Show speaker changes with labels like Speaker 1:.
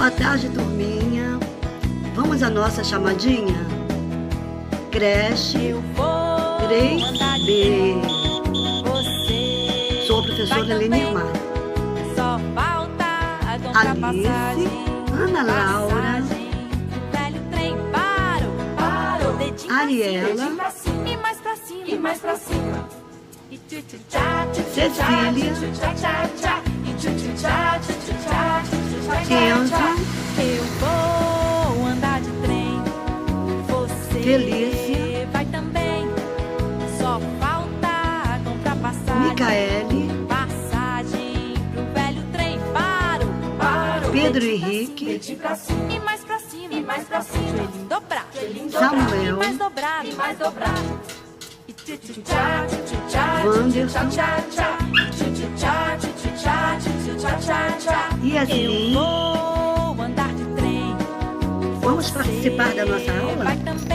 Speaker 1: Boa tarde, turminha. Vamos à nossa chamadinha? Creche 3B. Sou a professora Lenirmar. Alice, Ana Laura, Ariela, Cecília, Kenza,
Speaker 2: eu vou andar de trem. Você
Speaker 1: Felícia,
Speaker 2: vai também. Só falta comprar passagem.
Speaker 1: Micaele,
Speaker 2: Passagem pro velho trem. Parou.
Speaker 1: Pedro Henrique,
Speaker 2: E mais pra cima. E mais pra cima. Joelhinho dobrado.
Speaker 1: Samuel,
Speaker 2: E mais dobrado. E mais dobrado.
Speaker 1: Wanderson,
Speaker 2: Eu
Speaker 1: Yasmin.
Speaker 2: vou andar de trem.
Speaker 1: Vamos participar da nossa aula?
Speaker 2: Vai também.